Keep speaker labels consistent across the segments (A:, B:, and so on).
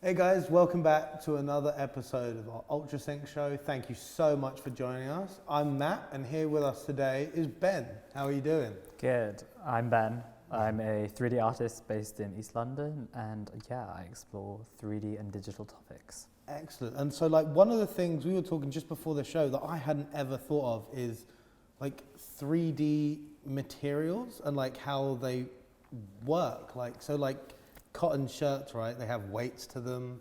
A: Hey guys, welcome back to another episode of our ArtSect show. Thank you so much for joining us. I'm Matt, and here with us today is Ben. How are you doing?
B: Good. I'm Ben. I'm a 3D artist based in East London, and I explore 3D and digital topics.
A: Excellent. And so one of the things we were talking just before the show that I hadn't ever thought of is 3D materials and how they work. Cotton shirts, right? They have weights to them.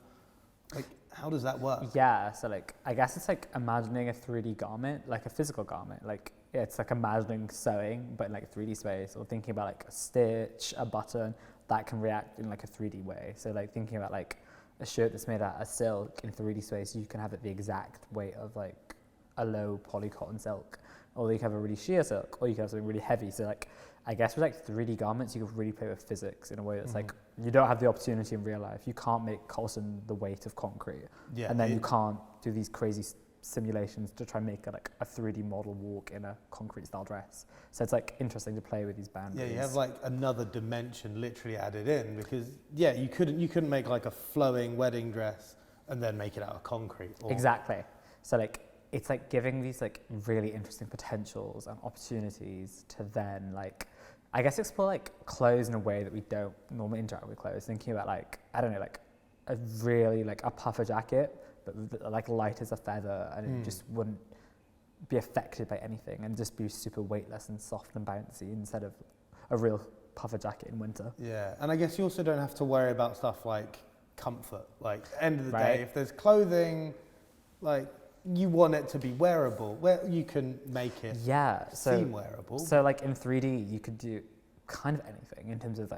A: How does that work?
B: Yeah, so I guess it's imagining a 3D garment, like a physical garment. It's imagining sewing, but in 3D space, or thinking about a stitch, a button that can react in a 3D way. So thinking about a shirt that's made out of silk in 3D space, you can have it the exact weight of a low poly cotton silk, or you can have a really sheer silk, or you can have something really heavy. So I guess with 3D garments, you can really play with physics in a way that's you don't have the opportunity in real life. You can't make cotton the weight of concrete, and then you can't do these crazy simulations to try and make a 3D model walk in a concrete style dress. So it's interesting to play with these boundaries.
A: Yeah, you have another dimension literally added in because you couldn't make a flowing wedding dress and then make it out of concrete.
B: Exactly. So it's giving these really interesting potentials and opportunities to then I guess explore clothes in a way that we don't normally interact with clothes. Thinking about I don't know, a really a puffer jacket, but light as a feather, and it just wouldn't be affected by anything and just be super weightless and soft and bouncy instead of a real puffer jacket in winter.
A: Yeah, and I guess you also don't have to worry about stuff like comfort. End of the day, if there's clothing, you want it to be wearable, where you can make it seem wearable.
B: So in 3D, you could do kind of anything in terms of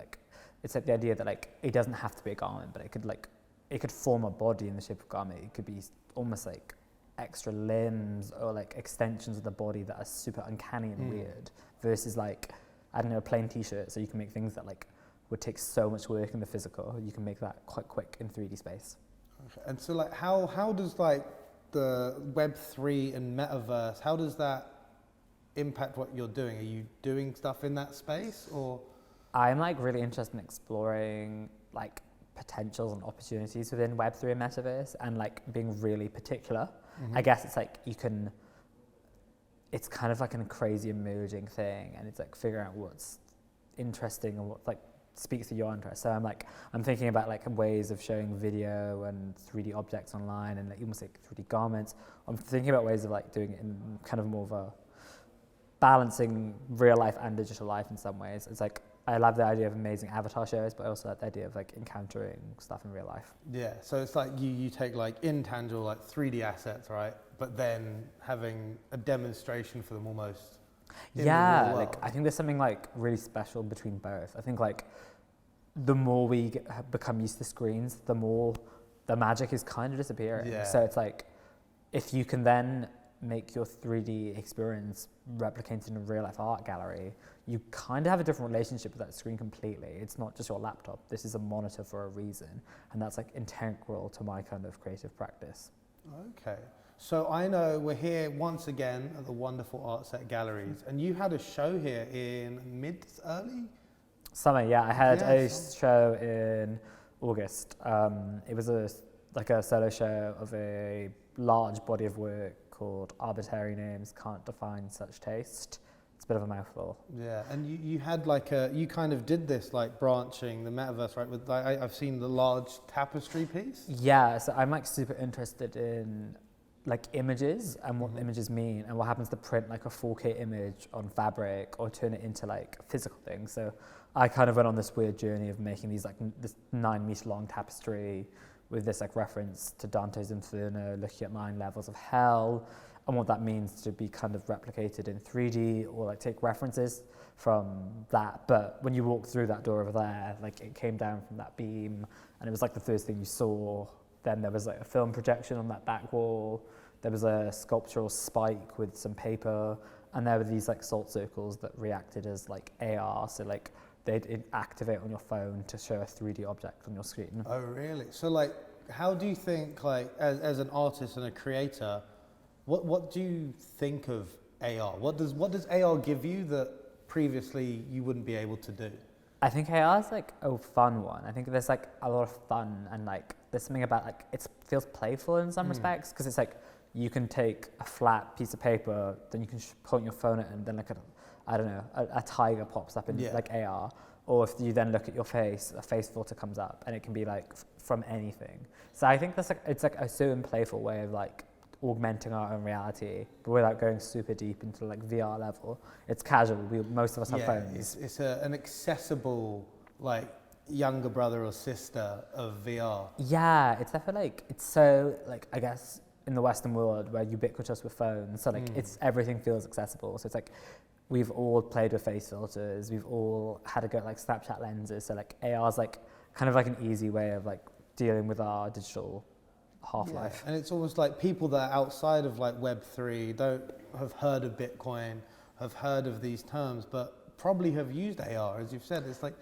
B: it's the idea that it doesn't have to be a garment, but it could form a body in the shape of a garment. It could be almost extra limbs or extensions of the body that are super uncanny and weird versus I don't know, a plain t-shirt. So you can make things that would take so much work in the physical. You can make that quite quick in 3D space.
A: Okay. And so how does the Web3 and metaverse, how does that impact what you're doing? Are you doing stuff in that space, or?
B: I'm really interested in exploring potentials and opportunities within Web3 and metaverse, and being really particular. I guess it's it's kind of a crazy emerging thing, and it's figuring out what's interesting and what speaks to your interest. So I'm thinking about ways of showing video and 3D objects online and almost 3D garments. I'm thinking about ways of doing it in kind of more of a balancing real life and digital life in some ways. It's I love the idea of amazing avatar shows, but I also like the idea of encountering stuff in real life.
A: Yeah, so it's you take intangible 3D assets, right? But then having a demonstration for them almost.
B: Yeah, I think there's something really special between both. I think the more we become used to screens, the more the magic is kind of disappearing.
A: Yeah.
B: So it's if you can then make your 3D experience replicated in a real life art gallery, you kind of have a different relationship with that screen completely. It's not just your laptop. This is a monitor for a reason, and that's integral to my kind of creative practice.
A: Okay. So I know we're here once again at the wonderful ArtSect Galleries, and you had a show here in early?
B: Summer, yeah. I had a show in August. It was a solo show of a large body of work called Arbitrary Names Can't Define Such Taste. It's a bit of a mouthful. Yeah,
A: and you had you kind of did this branching the metaverse, right? With I've seen the large tapestry piece.
B: Yeah, so I'm super interested in images and what images mean and what happens to print a 4K image on fabric or turn it into physical things. So I kind of went on this weird journey of making these this 9-meter long tapestry with this reference to Dante's Inferno, looking at 9 levels of hell and what that means to be kind of replicated in 3D or take references from that. But when you walk through that door over there, it came down from that beam and it was the first thing you saw. Then there was a film projection on that back wall. There was a sculptural spike with some paper, and there were these salt circles that reacted as AR. So they'd activate on your phone to show a 3D object on your screen.
A: Oh, really? So how do you think as an artist and a creator, what do you think of AR? What does AR give you that previously you wouldn't be able to do?
B: I think AR is like a fun one. I think there's like a lot of fun and like there's something about like it feels playful in some respects because it's like you can take a flat piece of paper, then you can point your phone at it and then like a tiger pops up in like AR. Or if you then look at your face, a face filter comes up and it can be like from anything. So I think that's like it's like a certain playful way of like augmenting our own reality, but without going super deep into like VR level. It's casual. Most of us have phones.
A: It's an accessible like younger brother or sister of VR.
B: Yeah, it's definitely like it's so like I guess in the Western world we're ubiquitous with phones, so like it's everything feels accessible. So it's like we've all played with face filters. We've all had to go like Snapchat lenses. So like AR is like kind of like an easy way of like dealing with our digital half-life.
A: And it's almost like people that are outside of like Web3 don't have heard of Bitcoin, have heard of these terms, but probably have used AR, as you've said. It's like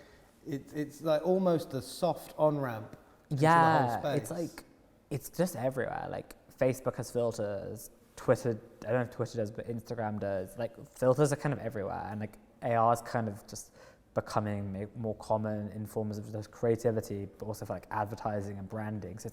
A: it's like almost a soft on-ramp into the whole space.
B: It's like it's just everywhere. Like Facebook has filters, Twitter, I don't know if Twitter does, but Instagram does. Like filters are kind of everywhere, and like AR is kind of just becoming more common in forms of just creativity, but also for like advertising and branding. So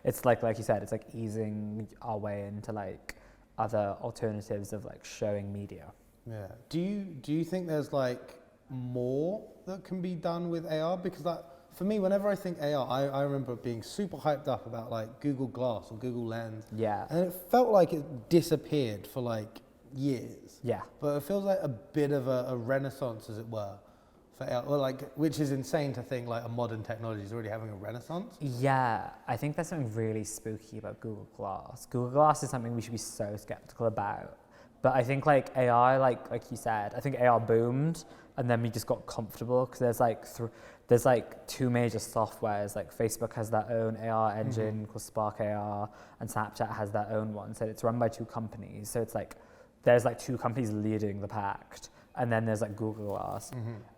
B: it's like you said, it's like easing our way into like other alternatives of like showing media.
A: Yeah. Do you think there's like more that can be done with AR? Because like for me, whenever I think AR, I remember being super hyped up about like Google Glass or Google Lens.
B: Yeah.
A: And it felt like it disappeared for like years.
B: Yeah.
A: But it feels like a bit of a renaissance, as it were. For AR, or like, which is insane to think like a modern technology is already having a renaissance.
B: Yeah, I think there's something really spooky about Google Glass. Google Glass is something we should be so skeptical about. But I think like AI, like you said, I think AR boomed and then we just got comfortable because there's like two major softwares. Like Facebook has their own AR engine called Spark AR, and Snapchat has their own one. So it's run by two companies. So it's like there's like two companies leading the pack. And then there's like Google Glass.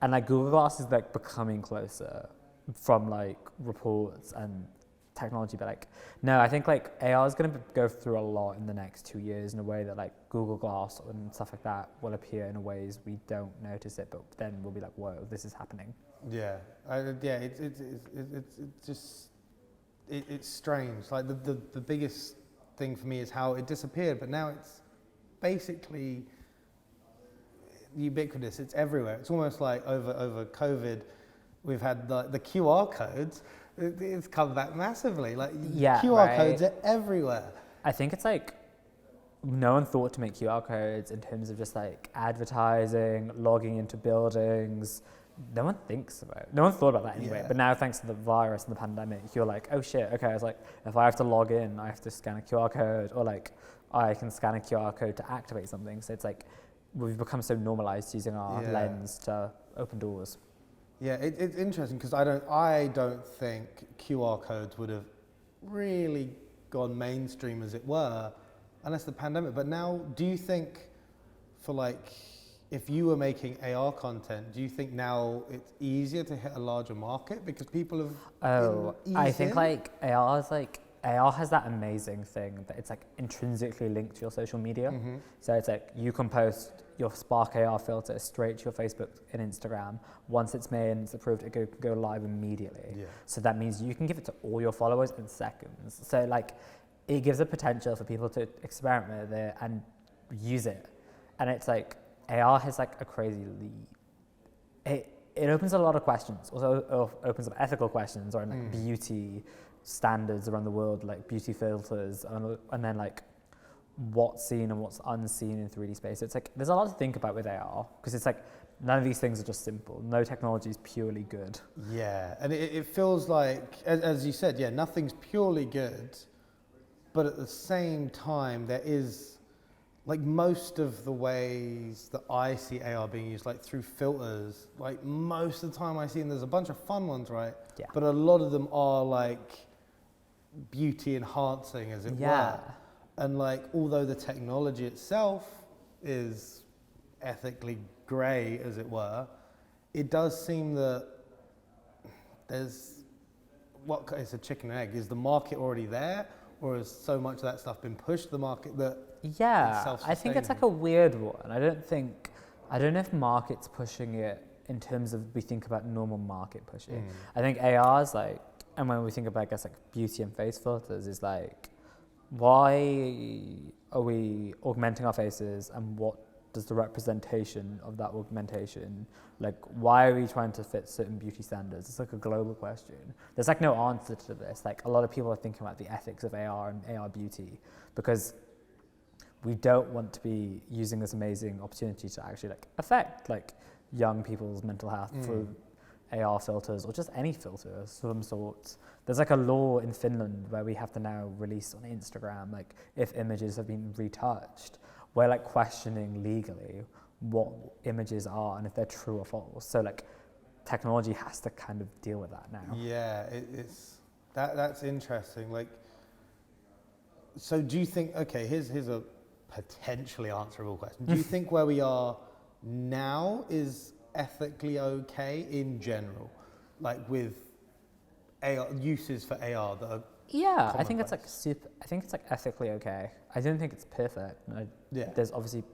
B: And like Google Glass is like becoming closer from like reports and technology. But like, no, I think like AR is going to go through a lot in the next 2 years in a way that like Google Glass and stuff like that will appear in ways we don't notice it, but then we'll be like, whoa, this is happening.
A: Yeah, it's strange. Like the biggest thing for me is how it disappeared, but now it's basically ubiquitous. It's everywhere. It's almost like over COVID, we've had the QR codes. It's come back massively. Like QR codes are everywhere.
B: I think it's like no one thought to make QR codes in terms of just like advertising, logging into buildings. No one thinks about it. No one thought about that anyway. But now, thanks to the virus and the pandemic, you're like, oh shit, okay. I was like, if I have to log in, I have to scan a QR code, or like I can scan a QR code to activate something. So it's like we've become so normalized using our lens to open doors.
A: Yeah, it's interesting because I don't think QR codes would have really gone mainstream, as it were, unless the pandemic. But now, do you think for like, if you were making AR content, do you think now it's easier to hit a larger market because people have
B: I think like AR has that amazing thing that it's like intrinsically linked to your social media. So it's like you can post your Spark AR filter straight to your Facebook and Instagram. Once it's made and it's approved, it can go live immediately. Yeah. So that means you can give it to all your followers in seconds. So like it gives a potential for people to experiment with it and use it. And it's like AR has like a crazy lead. It opens a lot of questions. Also opens up ethical questions or like beauty standards around the world, like beauty filters, and then like what's seen and what's unseen in 3D space. It's like there's a lot to think about with AR because it's like none of these things are just simple. No technology is purely good.
A: Yeah, and it feels like, as you said, nothing's purely good, but at the same time there is like most of the ways that I see AR being used, like through filters, like most of the time I see, and there's a bunch of fun ones, right? Yeah. But a lot of them are like beauty enhancing, as it were. And like, although the technology itself is ethically grey, as it were, it does seem that there's, it's a chicken and egg. Is the market already there? Or has so much of that stuff been pushed to the market that it's
B: I think it's like a weird one. I don't know if market's pushing it in terms of we think about normal market pushing. I think AR is like, and when we think about, I guess, like beauty and face filters, is like, why are we augmenting our faces, and what does the representation of that augmentation, like, why are we trying to fit certain beauty standards? It's like a global question. There's like no answer to this. Like, a lot of people are thinking about the ethics of AR and AR beauty, because we don't want to be using this amazing opportunity to actually like affect like young people's mental health through AR filters, or just any filter of some sort. There's like a law in Finland where we have to now release on Instagram, like, if images have been retouched, we're like questioning legally what images are and if they're true or false. So like technology has to kind of deal with that now.
A: Yeah, that's interesting. Like, so do you think, okay, here's a potentially answerable question. Do you think where we are now is ethically okay in general, like with AR uses for AR that are
B: I think it's like ethically okay. I don't think it's perfect. There's obviously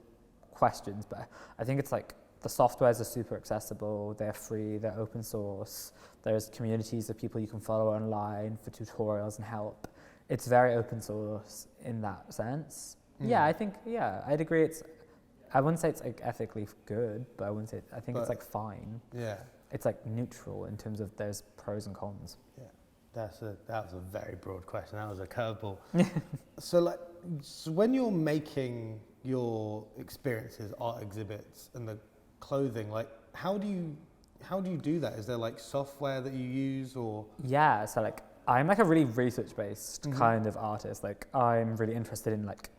B: questions, but I think it's like the softwares are super accessible, they're free, they're open source, there's communities of people you can follow online for tutorials and help. It's very open source in that sense. I think, I'd agree. I wouldn't say it's like ethically good, but I think it's like fine.
A: Yeah.
B: It's like neutral in terms of there's pros and cons.
A: Yeah. That was a very broad question. That was a curveball. So when you're making your experiences, art exhibits, and the clothing, like, how do you do that? Is there like software that you use, or? Yeah,
B: so like I'm like a really research-based kind of artist. Like, I'm really interested in like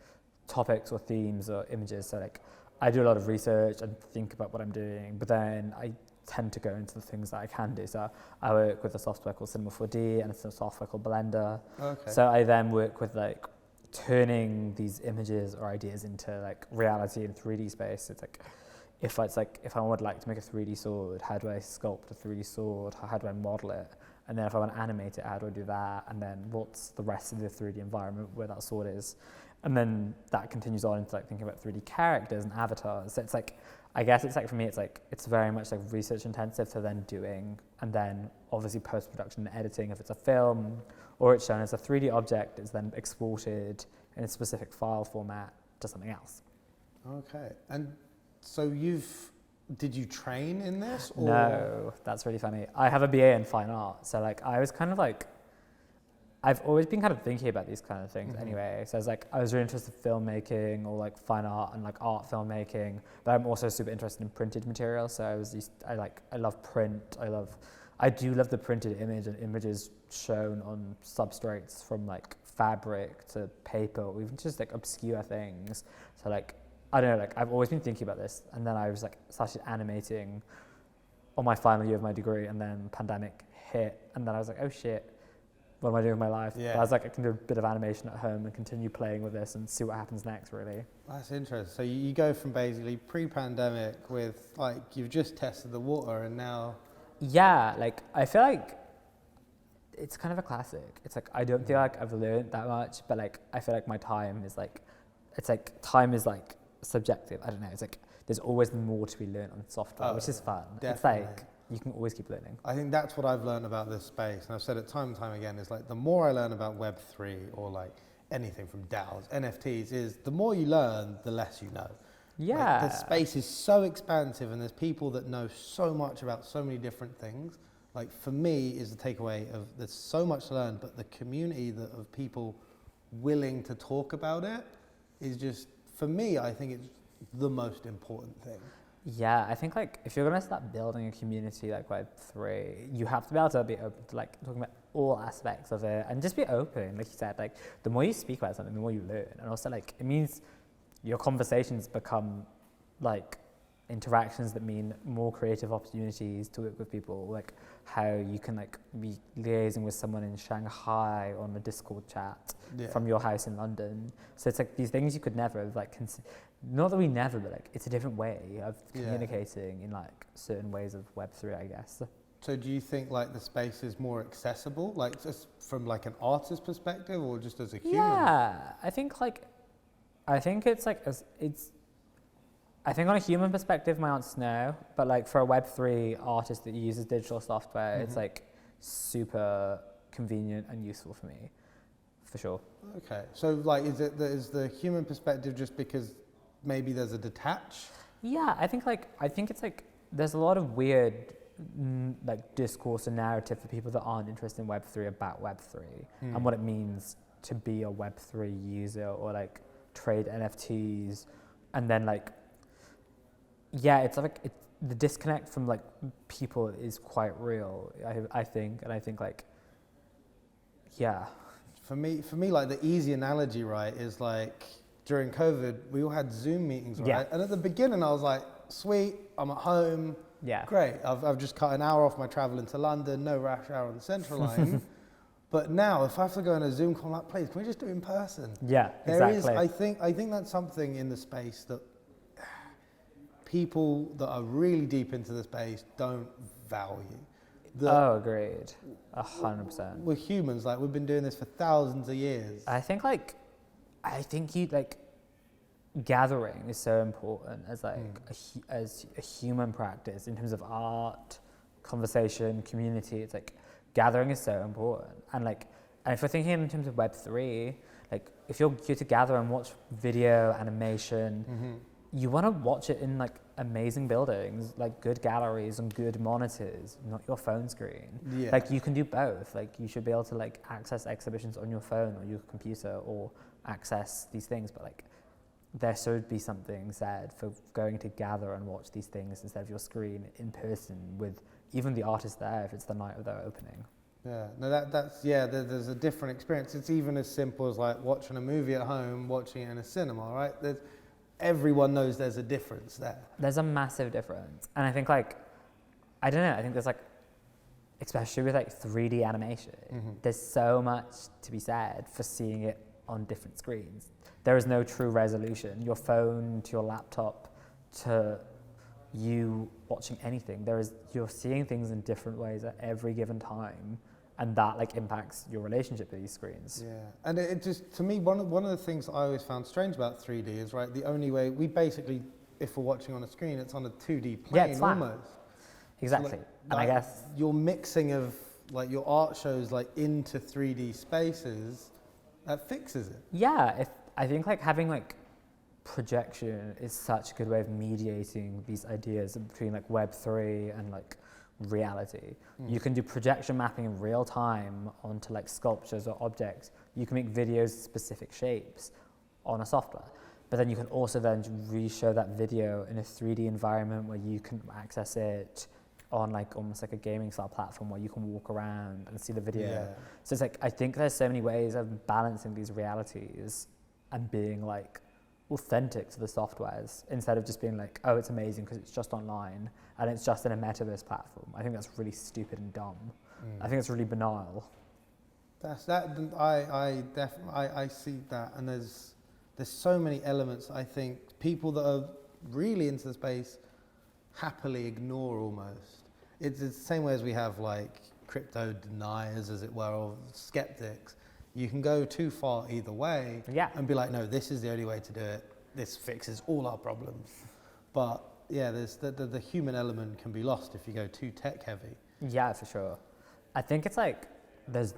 B: topics or themes or images. So like I do a lot of research and think about what I'm doing, but then I tend to go into the things that I can do. So I work with a software called Cinema 4D and a software called Blender.
A: Okay.
B: So I then work with like turning these images or ideas into like reality in 3D space. It's like, if I would like to make a 3D sword, how do I sculpt a 3D sword? How do I model it? And then if I want to animate it, how do I do that? And then what's the rest of the 3D environment where that sword is? And then that continues on into like thinking about 3D characters and avatars. So it's like, I guess it's like, for me, it's like, it's very much like research intensive to then doing, and then obviously post-production and editing. If it's a film or it's shown as a 3D object, it's then exported in a specific file format to something else.
A: Okay. And so did you train in this? Or?
B: No, that's really funny. I have a BA in fine art. So like, I was kind of like, I've always been kind of thinking about these kind of things anyway. So I was really interested in filmmaking or like fine art and like art filmmaking, but I'm also super interested in printed material. So I love print. I do love the printed image and images shown on substrates, from like fabric to paper, or even just like obscure things. So like, I don't know, like I've always been thinking about this, and then I was like started animating on my final year of my degree, and then pandemic hit, and then I was like, oh shit, what am I doing with my life?
A: Yeah.
B: But I was like, I can do a bit of animation at home and continue playing with this and see what happens next, really.
A: That's interesting. So you go from basically pre-pandemic with like, you've just tested the water, and now...
B: Yeah, like I feel like it's kind of a classic. It's like, I don't feel like I've learned that much, but like, I feel like my time is like, it's like, time is like subjective. I don't know. It's like, there's always more to be learned on software, which is fun.
A: Definitely.
B: It's like, you can always keep learning.
A: I think that's what I've learned about this space, and I've said it time and time again, is like the more I learn about Web3 or like anything from DAOs, NFTs, is the more you learn, the less you know.
B: Yeah.
A: Like, the space is so expansive, and there's people that know so much about so many different things. Like, for me, is the takeaway of there's so much to learn, but the community of people willing to talk about it is just, for me, I think it's the most important thing.
B: Yeah, I think like if you're going to start building a community like Web3, you have to be able to be open to like talking about all aspects of it and just be open. Like you said, like the more you speak about something, the more you learn. And also like it means your conversations become like interactions that mean more creative opportunities to work with people, like how you can like be liaising with someone in Shanghai on a Discord chat from your house in London. So it's like these things you could never have like not that we never, but like it's a different way of communicating in like certain ways of Web3, I guess.
A: So do you think like the space is more accessible, like just from like an artist perspective, or just as a human?
B: Yeah, I think it's like I think on a human perspective, my answer's no. But like for a Web3 artist that uses digital software, it's like super convenient and useful for me, for sure.
A: Okay, so like, is the human perspective just because maybe there's a detach?
B: Yeah, I think it's like there's a lot of weird like discourse and narrative for people that aren't interested in Web3 about Web3 and what it means to be a Web3 user or like trade NFTs, and then like it's like the disconnect from like people is quite real. I think like
A: For me, like the easy analogy, right, is like during COVID, we all had Zoom meetings, right? Yeah. And at the beginning, I was like, sweet, I'm at home. Yeah. Great. I've just cut an hour off my travel into London, no rush hour on the Central Line. But now, if I have to go on a Zoom call, I'm like, please, can we just do it in person? Yeah, exactly. I think that's something in the space that people that are really deep into the space don't value.
B: Agreed. 100%.
A: We're humans, like we've been doing this for thousands of years.
B: I think gathering is so important as like as a human practice in terms of art, conversation, community. It's like gathering is so important, and if we're thinking in terms of Web3, like if you're to gather and watch video, animation, you want to watch it in like amazing buildings, like good galleries and good monitors, not your phone screen. Yeah. Like you can do both. Like you should be able to like access exhibitions on your phone or your computer or access these things, but like there should be something said for going to gather and watch these things instead of your screen in person with even the artist there if it's the night of their opening.
A: Yeah, no, there's a different experience. It's even as simple as like watching a movie at home, watching it in a cinema, right? Everyone knows there's a difference there.
B: There's a massive difference. And I think I think there's like, especially with like 3D animation, there's so much to be said for seeing it on different screens. There is no true resolution. Your phone to your laptop to you watching anything, you're seeing things in different ways at every given time, and that like impacts your relationship with these screens.
A: Yeah, and it just, to me, one of the things I always found strange about 3D is, right, the only way, we basically, if we're watching on a screen, it's on a 2D plane almost.
B: Exactly,
A: so like,
B: and I guess
A: your mixing of like your art shows like into 3D spaces, that fixes it.
B: Yeah, I think like having like projection is such a good way of mediating these ideas between like Web3 and like reality. You can do projection mapping in real time onto like sculptures or objects. You can make videos specific shapes on a software, but then you can also then re-show that video in a 3D environment where you can access it on like almost like a gaming style platform where you can walk around and see the video. Yeah. So it's like, I think there's so many ways of balancing these realities and being like authentic to the softwares instead of just being like, oh, it's amazing because it's just online and it's just in a metaverse platform. I think that's really stupid and dumb. I think it's really banal.
A: I see that, and there's so many elements. I think people that are really into the space happily ignore almost. It's the same way as we have like crypto deniers, as it were, or skeptics. You can go too far either way and be like, no, this is the only way to do it. This fixes all our problems. But yeah, there's the human element can be lost if you go too tech heavy.
B: Yeah, for sure. I think it's like, there's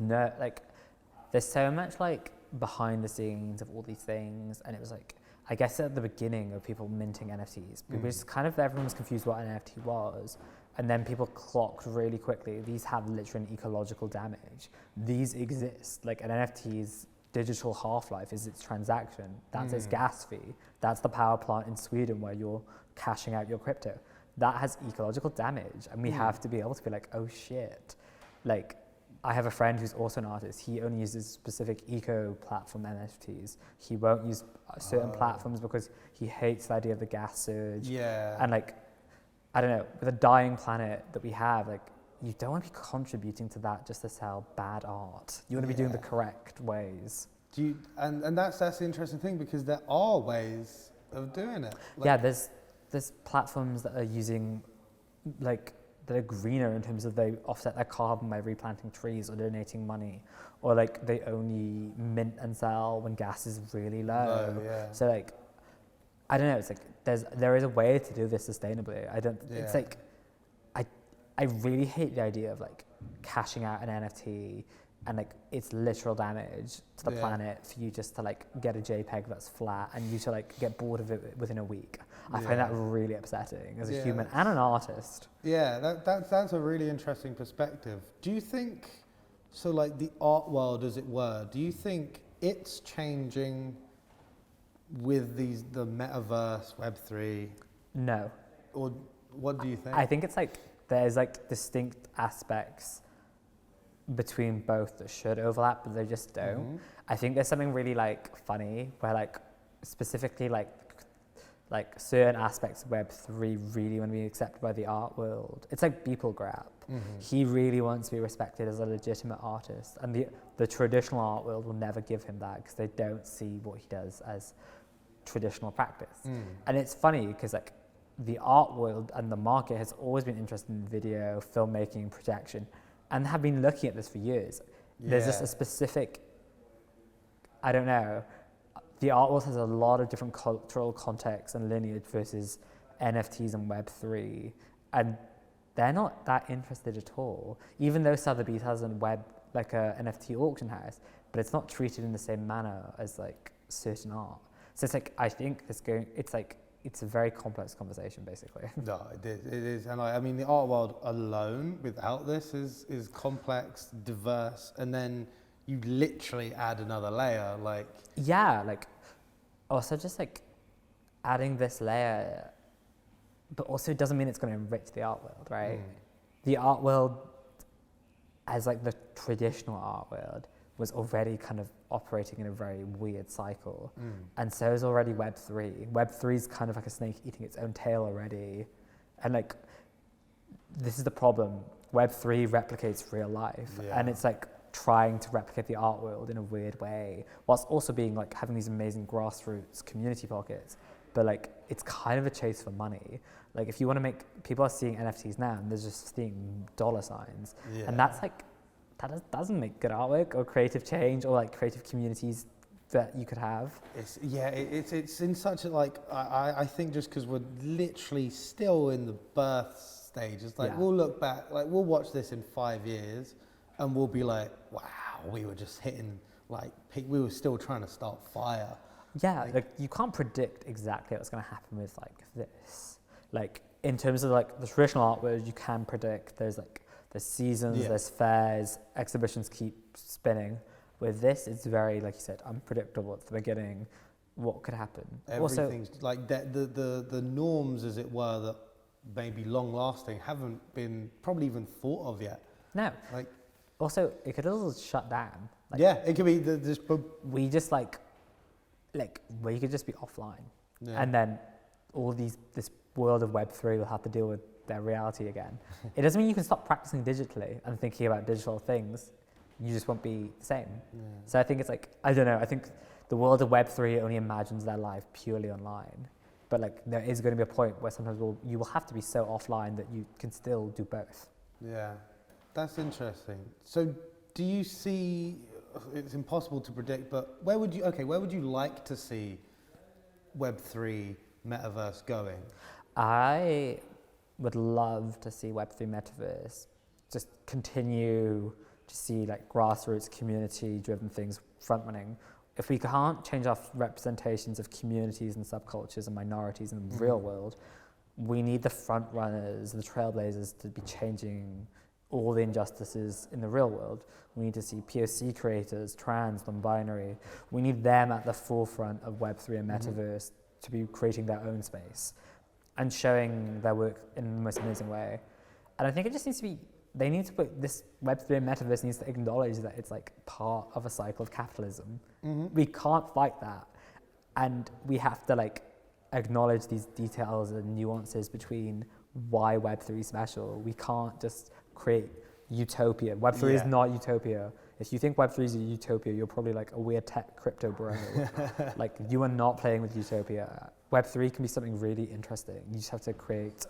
B: so much like behind the scenes of all these things. And it was like, I guess at the beginning of people minting NFTs, because kind of everyone was confused what an NFT was. And then people clocked really quickly, these have literally an ecological damage. These exist, like an NFT's digital half-life is its transaction. That's its gas fee. That's the power plant in Sweden where you're cashing out your crypto. That has ecological damage. And we have to be able to be like, oh shit. Like, I have a friend who's also an artist. He only uses specific eco-platform NFTs. He won't use certain platforms because he hates the idea of the gas surge. Yeah. And like, I don't know, with a dying planet that we have, like, you don't want to be contributing to that just to sell bad art. You want to be doing the correct ways.
A: And that's the interesting thing, because there are ways of doing it.
B: Like, yeah, there's platforms that are using, like, that are greener in terms of they offset their carbon by replanting trees or donating money, or like they only mint and sell when gas is really low. So like, I don't know. It's like there is a way to do this sustainably. It's like I really hate the idea of like cashing out an NFT and like it's literal damage to the planet for you just to like get a JPEG that's flat and you to like get bored of it within a week. I find that really upsetting as a human and an artist.
A: Yeah, that's a really interesting perspective. Do you think, so like the art world as it were, do you think it's changing with the metaverse, Web3?
B: No.
A: Or what do you think?
B: I think it's like there's like distinct aspects between both that should overlap, but they just don't. Mm-hmm. I think there's something really like funny where like specifically like certain aspects of Web3 really want to be accepted by the art world. It's like Beeple Grab. Mm-hmm. He really wants to be respected as a legitimate artist, and the traditional art world will never give him that because they don't see what he does as traditional practice. And it's funny because like the art world and the market has always been interested in video, filmmaking, projection, and have been looking at this for years. There's just a specific, I don't know, the art world has a lot of different cultural contexts and lineage versus NFTs and Web3, and they're not that interested at all, even though Sotheby's has a like a NFT auction house, but it's not treated in the same manner as like certain art. So it's like, I think it's a very complex conversation, basically.
A: No, it is. And I mean, the art world alone, without this, is complex, diverse, and then you literally add another layer, like...
B: Yeah, like, also just like adding this layer, but also it doesn't mean it's going to enrich the art world, right? The art world, as like the traditional art world, was already kind of operating in a very weird cycle. And so is already Web3. Web3 is kind of like a snake eating its own tail already. And like, this is the problem. Web3 replicates real life. And it's like trying to replicate the art world in a weird way, whilst also being like having these amazing grassroots community pockets. But like, it's kind of a chase for money. Like if you want to make, people are seeing NFTs now and they're just seeing dollar signs. And that's like, that doesn't make good artwork or creative change or like creative communities that you could have.
A: It's in such a like, I think just because we're literally still in the birth stage, it's like we'll look back, like we'll watch this in 5 years and we'll be like, wow, we were just hitting like, we were still trying to start fire.
B: Yeah, like you can't predict exactly what's going to happen with like this. Like in terms of like the traditional art world, you can predict there's seasons, there's fairs, exhibitions keep spinning. With this, it's very, like you said, unpredictable at the beginning. What could happen?
A: Everything's also, like the norms, as it were, that may be long lasting haven't been probably even thought of yet.
B: No. Like, also, it could also shut down. Like,
A: it could be
B: we just like where you could just be offline, and then all this world of Web3 will have to deal with their reality again. It doesn't mean you can stop practicing digitally and thinking about digital things. You just won't be the same. So I think it's like, I don't know, I think the world of Web3 only imagines their life purely online. But like there is going to be a point where sometimes you will have to be so offline that you can still do both. Yeah,
A: that's interesting. So do you see, it's impossible to predict, but where would you like to see Web3 metaverse going?
B: I would love to see Web3 metaverse just continue to see like grassroots community driven things front running. If we can't change our representations of communities and subcultures and minorities in the real world, we need the front runners, the trailblazers to be changing all the injustices in the real world. We need to see POC creators, trans, non-binary. We need them at the forefront of Web3 and metaverse to be creating their own space and showing their work in the most amazing way. And I think it just needs to be, they need to put this Web3 and metaverse needs to acknowledge that it's like part of a cycle of capitalism. We can't fight that. And we have to like acknowledge these details and nuances between why Web3 is special. We can't just create utopia. Web3 is not utopia. If you think Web3 is a utopia, you're probably like a weird tech crypto bro. Like you are not playing with utopia. Web3 can be something really interesting. You just have to create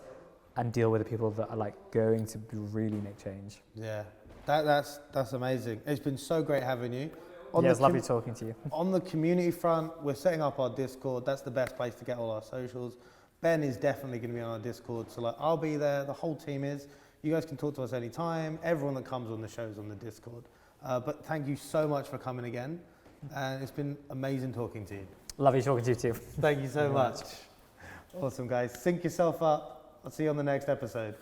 B: and deal with the people that are like going to really make change.
A: Yeah, that's amazing. It's been so great having you.
B: Yeah, it's lovely talking to you.
A: On the community front, we're setting up our Discord. That's the best place to get all our socials. Ben is definitely going to be on our Discord, so like I'll be there. The whole team is. You guys can talk to us anytime. Everyone that comes on the show is on the Discord. But thank you so much for coming again, and it's been amazing talking to you.
B: Lovely talking to you too.
A: Thank you so much. Awesome, guys. Sync yourself up. I'll see you on the next episode.